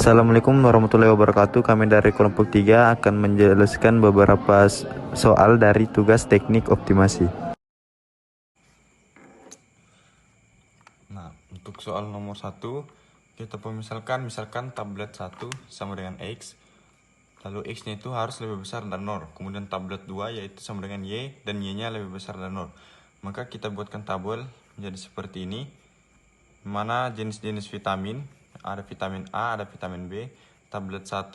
Assalamualaikum warahmatullahi wabarakatuh. Kami dari kelompok 3 akan menjelaskan beberapa soal dari tugas teknik optimasi. Nah, untuk soal nomor 1, kita misalkan tablet 1 sama dengan X, lalu X-nya itu harus lebih besar dari 0. Kemudian tablet 2 yaitu sama dengan Y, dan Y-nya lebih besar dari 0. Maka kita buatkan tabel menjadi seperti ini, mana jenis-jenis vitamin, ada vitamin A, ada vitamin B. Tablet 1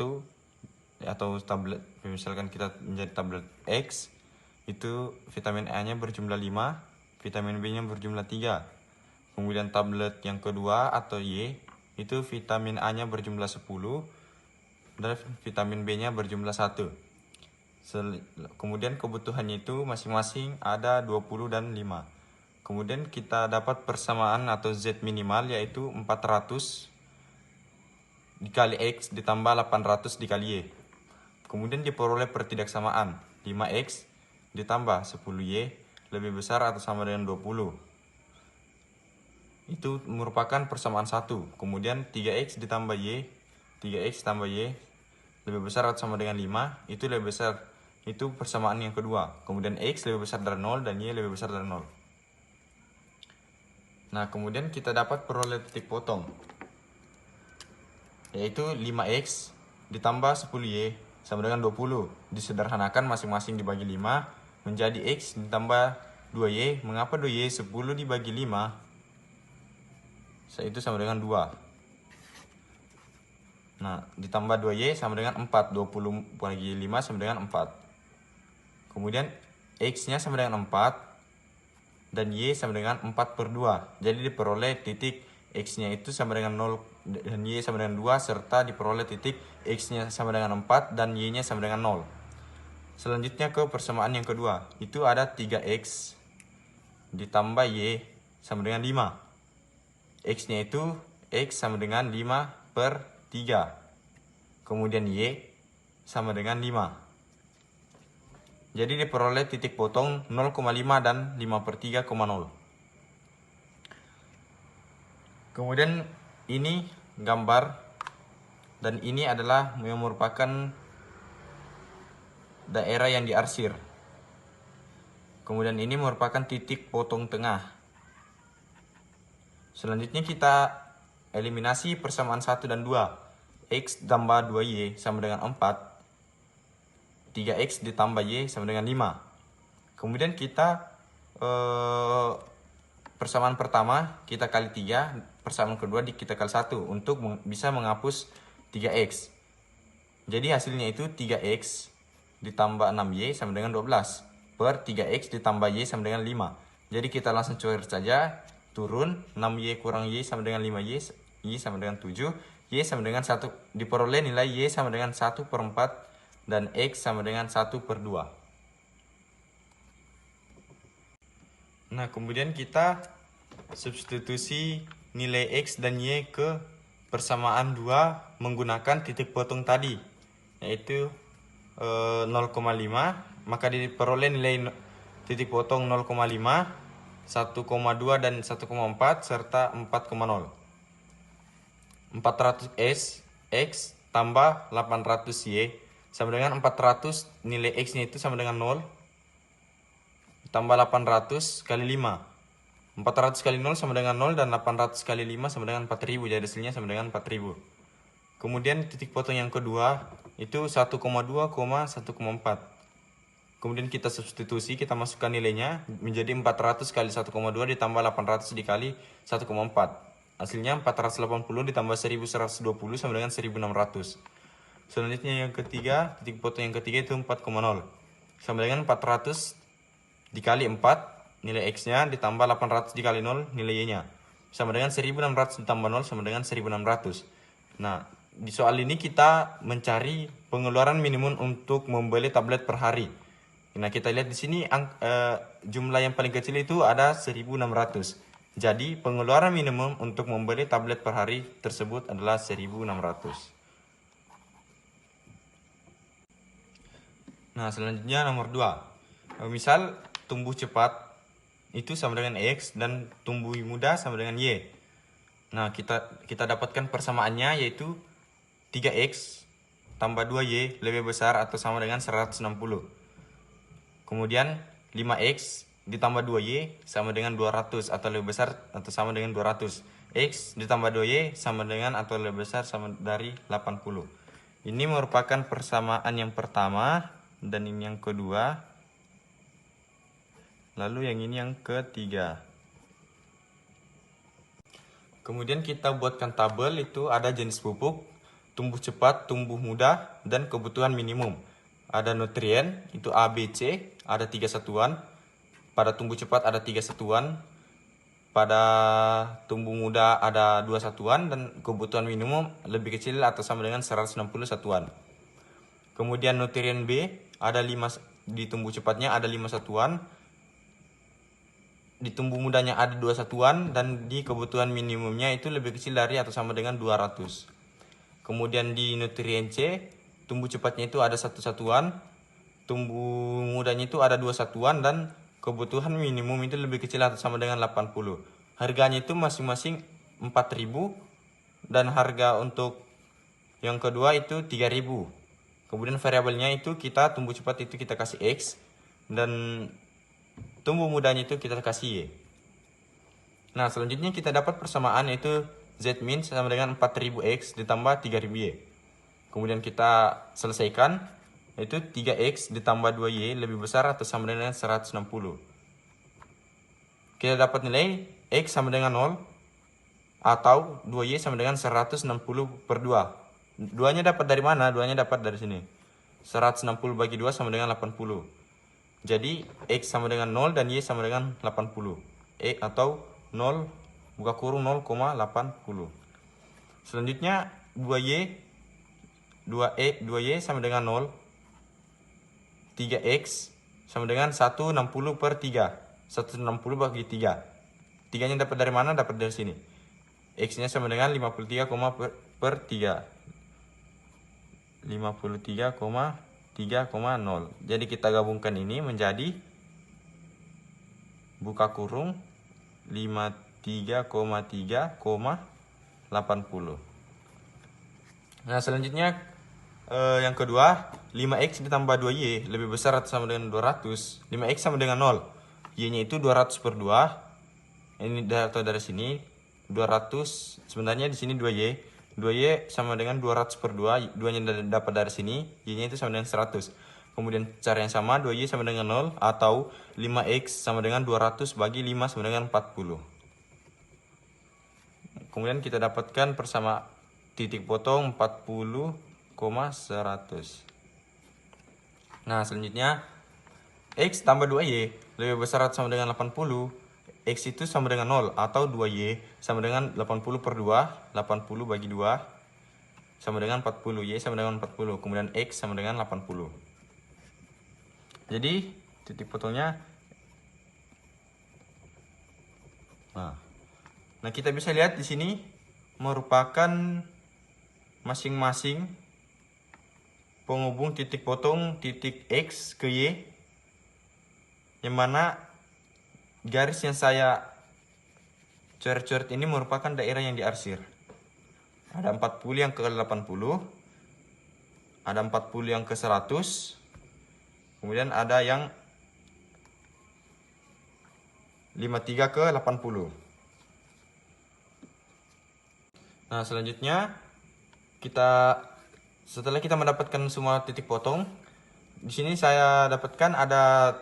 atau tablet, misalkan kita menjadi tablet X, itu vitamin A-nya berjumlah 5, vitamin B-nya berjumlah 3. Kemudian tablet yang kedua atau Y, itu vitamin A-nya berjumlah 10 dan vitamin B-nya berjumlah 1. Kemudian kebutuhannya itu masing-masing ada 20 dan 5. Kemudian kita dapat persamaan atau Z minimal, yaitu 400 dikali X ditambah 800 dikali Y. Kemudian diperoleh pertidaksamaan 5X ditambah 10Y lebih besar atau sama dengan 20. Itu merupakan persamaan 1. Kemudian 3X ditambah Y, 3X tambah Y lebih besar atau sama dengan 5, itu lebih besar. Itu persamaan yang kedua. Kemudian X lebih besar dari 0 dan Y lebih besar dari 0. Nah, kemudian kita dapat peroleh titik potong, yaitu 5X ditambah 10Y sama dengan 20. Disederhanakan masing-masing dibagi 5 menjadi X ditambah 2Y. Mengapa 2Y? 10 dibagi 5 itu sama dengan 2. Nah, ditambah 2Y sama dengan 4. 20 bagi 5 sama dengan 4. Kemudian X-nya sama dengan 4 dan Y sama dengan 4 per 2. Jadi diperoleh titik X-nya itu sama dengan 0 dan Y sama dengan 2, serta diperoleh titik X-nya sama dengan 4 dan Y-nya sama dengan 0. Selanjutnya ke persamaan yang kedua. Itu ada 3X ditambah Y sama dengan 5. X-nya itu X sama dengan 5 per 3. Kemudian Y sama dengan 5. Jadi diperoleh titik potong 0,5 dan 5 per 3,0. Kemudian ini gambar, dan ini adalah yang merupakan daerah yang diarsir. Kemudian ini merupakan titik potong tengah. Selanjutnya kita eliminasi persamaan 1 dan 2. X tambah 2Y sama dengan 4. 3X ditambah Y sama dengan 5. Kemudian kita persamaan pertama kita kali 3, persamaan kedua kita kali 1 untuk bisa menghapus 3X. Jadi hasilnya itu 3X ditambah 6Y sama dengan 12 per 3X ditambah Y sama dengan 5. Jadi kita langsung coret saja, turun 6Y kurang Y sama dengan 5Y, Y sama dengan 7, Y sama dengan 1, diperoleh nilai Y sama dengan 1 per 4 dan X sama dengan 1 per 2. Nah, kemudian kita substitusi nilai X dan Y ke persamaan 2 menggunakan titik potong tadi, yaitu 0,5. Maka diperoleh nilai titik potong 0,5, 1,2 dan 1,4 serta 4,0. 400 X tambah 800 Y sama dengan 400, nilai X-nya itu sama dengan 0, tambah 800 kali 5. 400 kali 0 sama dengan 0, dan 800 kali 5 sama dengan 4000. Jadi hasilnya sama dengan 4000. Kemudian titik potong yang kedua itu 1,2, 1,4. Kemudian kita substitusi, kita masukkan nilainya menjadi 400 kali 1,2 ditambah 800 dikali 1,4. Hasilnya 480 ditambah 1120 sama dengan 1600. Selanjutnya yang ketiga, titik potong yang ketiga itu 4,0 sama dengan 400 dikali 4, nilai X-nya ditambah 800 dikali 0, nilai Y-nya sama dengan 1600 ditambah 0 sama dengan 1600. Nah, di soal ini kita mencari pengeluaran minimum untuk membeli tablet per hari. Nah, kita lihat di sini jumlah yang paling kecil itu ada 1600. Jadi pengeluaran minimum untuk membeli tablet per hari tersebut adalah 1600. Nah, selanjutnya nomor 2. Misal tumbuh cepat itu sama dengan X dan tumbuh muda sama dengan Y. Nah, kita dapatkan persamaannya, yaitu 3x tambah 2y lebih besar atau sama dengan 160. Kemudian 5x ditambah 2y sama dengan 200 atau lebih besar atau sama dengan 200. X ditambah 2y sama dengan atau lebih besar sama dari 80. Ini merupakan persamaan yang pertama dan ini yang kedua. Lalu yang ini yang ketiga. Kemudian kita buatkan tabel, itu ada jenis pupuk, tumbuh cepat, tumbuh mudah, dan kebutuhan minimum. Ada nutrien, itu A, B, C, ada 3 satuan. Pada tumbuh cepat ada 3 satuan. Pada tumbuh muda ada 2 satuan. Dan kebutuhan minimum lebih kecil atau sama dengan 160 satuan. Kemudian nutrien B, ada 5, di tumbuh cepatnya ada 5 satuan. Di tumbuh mudanya ada 2 satuan, dan di kebutuhan minimumnya itu lebih kecil dari atau sama dengan 200. Kemudian di nutrien C, tumbuh cepatnya itu ada 1 satuan, tumbuh mudanya itu ada 2 satuan, dan kebutuhan minimum itu lebih kecil atau sama dengan 80. Harganya itu masing-masing 4.000, dan harga untuk yang kedua itu 3.000. Kemudian variabelnya itu kita tumbuh cepat itu kita kasih X, dan tumbuh mudanya itu kita kasih Y. Nah, selanjutnya kita dapat persamaan, yaitu Z min sama dengan 4000X ditambah 3000Y. Kemudian kita selesaikan, yaitu 3X ditambah 2Y lebih besar atau sama dengan 160. Kita dapat nilai X sama dengan 0 atau 2Y sama dengan 160 per 2. Duanya dapat dari mana? Duanya dapat dari sini. 160 bagi 2 sama dengan 80. Jadi X sama dengan 0 dan Y sama dengan 80. Atau 0 buka kurung 0,80. Selanjutnya 2Y 2Y sama dengan 0. 3X sama dengan 160 per 3. 160 bagi 3. 3-nya dapat dari mana? Dapat dari sini. X-nya sama dengan 53, per 3. 53,3,0. Jadi kita gabungkan ini menjadi buka kurung 53,3,80. Nah, selanjutnya yang kedua, 5x ditambah 2y lebih besar atau sama dengan 200. 5x sama dengan 0. Y-nya itu 200 per 2. Ini atau dari sini 200, sebenarnya di sini 2y. 2y sama dengan 200 per 2. 2-nya dapat dari sini, Y-nya itu sama dengan 100. Kemudian cara yang sama, 2y sama dengan 0 atau 5x sama dengan 200 bagi 5 sama dengan 40. Kemudian kita dapatkan persama titik potong 40,100. Nah, selanjutnya X tambah 2y lebih besar atau sama dengan 80. X itu sama dengan 0 atau 2y sama dengan 80 per 2. 80 bagi 2 sama dengan 40. Y sama dengan 40. Kemudian X sama dengan 80. Jadi titik potongnya. Nah, kita bisa lihat di sini merupakan masing-masing penghubung titik potong titik X ke Y, yang mana garis yang saya coret-coret ini merupakan daerah yang diarsir. Ada 40 yang ke 80, ada 40 yang ke 100, kemudian ada yang 53 ke 80. Nah, selanjutnya setelah kita mendapatkan semua titik potong, di sini saya dapatkan ada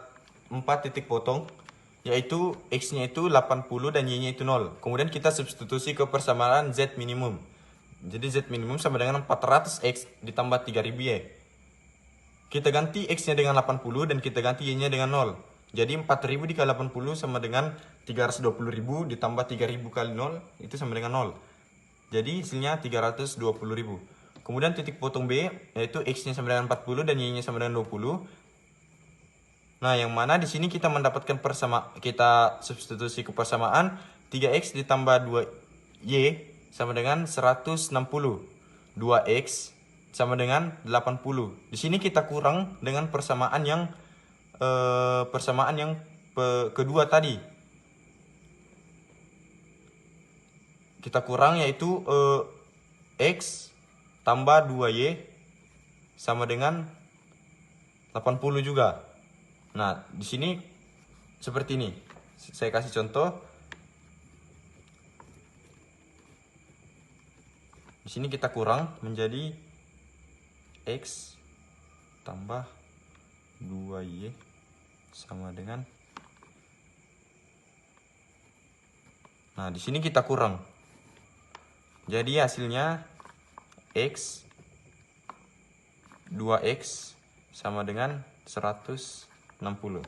4 titik potong, yaitu X-nya itu 80 dan Y-nya itu 0. Kemudian kita substitusi ke persamaan Z minimum. Jadi Z minimum sama dengan 400X ditambah 3000Y. Kita ganti X-nya dengan 80 dan kita ganti Y-nya dengan 0. Jadi 4000 dikali 80 sama dengan 320.000 ditambah 3000 kali 0 itu sama dengan 0. Jadi hasilnya 320.000. Kemudian titik potong B, yaitu X-nya sama dengan 40 dan Y-nya sama dengan 20. Nah, yang mana di sini kita mendapatkan kita substitusi ke persamaan 3x ditambah 2y sama dengan 160. 2x sama dengan 80. Di sini kita kurang dengan persamaan yang kedua tadi. Kita kurang, yaitu x tambah 2Y sama dengan 80 juga. Nah, di sini seperti ini. Saya kasih contoh. Di sini kita kurang menjadi X tambah 2Y sama dengan. Nah, di sini kita kurang. Jadi hasilnya X 2X sama dengan 160.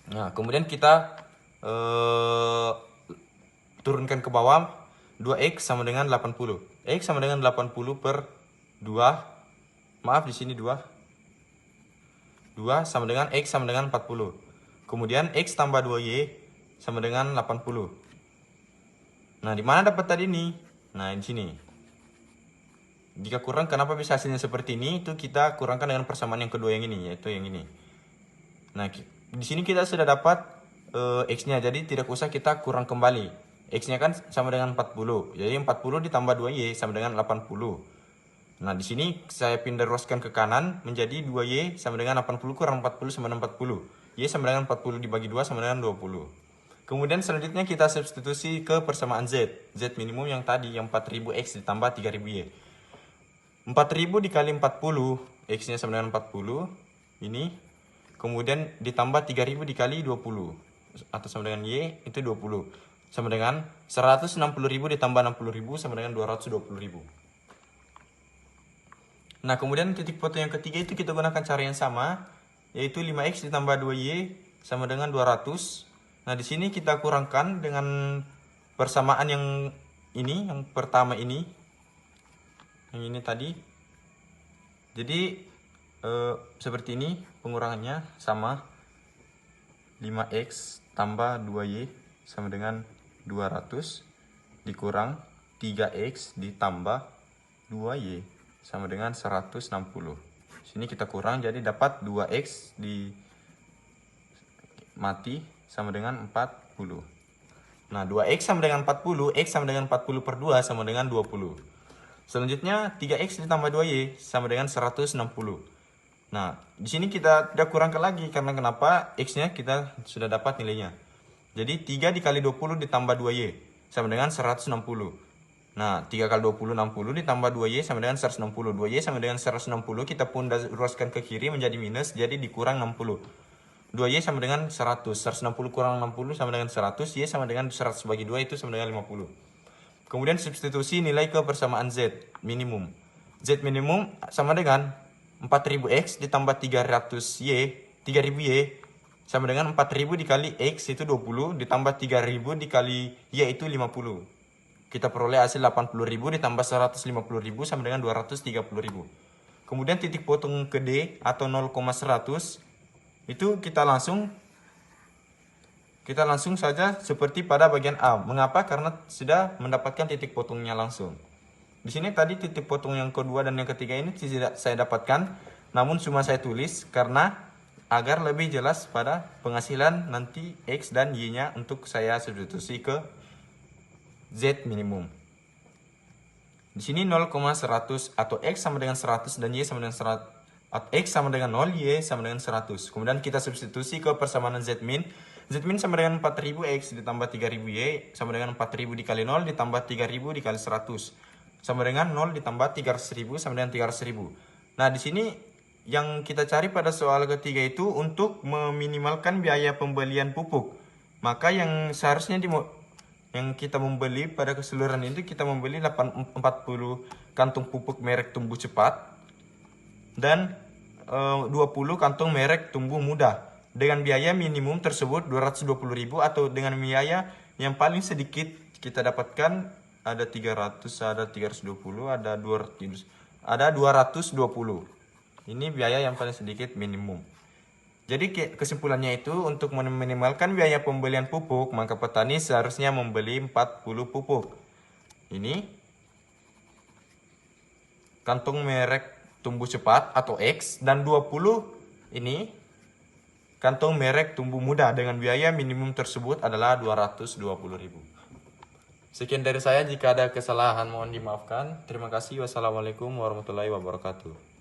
Nah, kemudian kita turunkan ke bawah. 2X sama dengan 80. X sama dengan 80 per 2. Maaf, di sini 2. 2 sama dengan X sama dengan 40. Kemudian X tambah 2Y sama dengan 80. Nah, di mana dapat tadi ini? Nah, di sini. Jika kurang, kenapa bisa hasilnya seperti ini? Itu kita kurangkan dengan persamaan yang kedua yang ini, yaitu yang ini. Nah, di sini kita sudah dapat X-nya, jadi tidak usah kita kurang kembali. X-nya kan sama dengan 40. Jadi 40 ditambah 2Y sama dengan 80. Nah, di sini saya pindah ruaskan ke kanan menjadi 2Y sama dengan 80 kurang 40 sama dengan 40. Y sama dengan 40 dibagi 2 sama dengan 20. Kemudian selanjutnya kita substitusi ke persamaan Z. Z minimum yang tadi, yang 4000X ditambah 3000Y. 4000 dikali 40, X-nya sama dengan 40. Ini. Kemudian ditambah 3000 dikali 20. Atau sama dengan Y, itu 20. Sama dengan 160.000 ditambah 60.000 sama dengan 220.000. Nah, kemudian titik foto yang ketiga itu kita gunakan cara yang sama, yaitu 5X ditambah 2Y sama dengan 200. Nah, di sini kita kurangkan dengan persamaan yang ini, yang pertama ini. Yang ini tadi. Jadi seperti ini pengurangannya, sama 5X tambah 2Y sama dengan 200 dikurang 3X ditambah 2Y sama dengan 160. Sini kita kurang, jadi dapat 2X di mati sama dengan 40. Nah, 2X sama dengan 40, X sama dengan 40 per 2 sama dengan 20. Selanjutnya 3X ditambah 2Y sama dengan 160. Nah, di sini kita tidak kurangkan lagi, karena kenapa? X-nya kita sudah dapat nilainya. Jadi 3 dikali 20 ditambah 2Y sama dengan 160. Nah, 3 kali 20, 60 ditambah 2Y sama dengan 160. 2Y sama dengan 160, kita pun ruaskan ke kiri menjadi minus, jadi dikurang 60. 2Y sama dengan 100. 160 kurang 60 sama dengan 100. Y sama dengan 100 bagi 2 itu sama dengan 50. Kemudian substitusi nilai ke persamaan Z minimum. Z minimum sama dengan 4000X ditambah 3000Y sama dengan 4000 dikali X itu 20 ditambah 3000 dikali Y itu 50. Kita peroleh hasil 80.000 ditambah 150.000 sama dengan 230.000. Kemudian titik potong ke D atau 0,100 itu kita langsung saja seperti pada bagian A. Mengapa? Karena sudah mendapatkan titik potongnya langsung. Di sini tadi titik potong yang kedua dan yang ketiga ini tidak saya dapatkan, namun cuma saya tulis karena agar lebih jelas pada penghasilan nanti X dan Y-nya untuk saya substitusi ke Z minimum. Di sini 0,100 atau X sama dengan 100 dan Y sama dengan 100. X sama dengan 0, Y sama dengan 100. Kemudian kita substitusi ke persamaan Z min. Z min sama dengan 4000X ditambah 3000Y sama dengan 4000 dikali 0 ditambah 3000 dikali 100. Sama dengan 0 ditambah 300.000 sama dengan 300.000. Nah, di sini yang kita cari pada soal ketiga itu untuk meminimalkan biaya pembelian pupuk. Maka yang seharusnya yang kita membeli pada keseluruhan itu kita membeli 40 kantung pupuk merek tumbuh cepat dan 20 kantung merek tumbuh muda. Dengan biaya minimum tersebut 220.000 atau dengan biaya yang paling sedikit kita dapatkan ada 300, ada 320, ada 200, ada 220. Ini biaya yang paling sedikit minimum. Jadi kesimpulannya itu untuk meminimalkan biaya pembelian pupuk, maka petani seharusnya membeli 40 pupuk. Ini kantung merek tumbuh cepat atau X dan 20 ini kantung merek tumbuh muda dengan biaya minimum tersebut adalah 220.000. Sekian dari saya, jika ada kesalahan mohon dimaafkan. Terima kasih. Wassalamualaikum warahmatullahi wabarakatuh.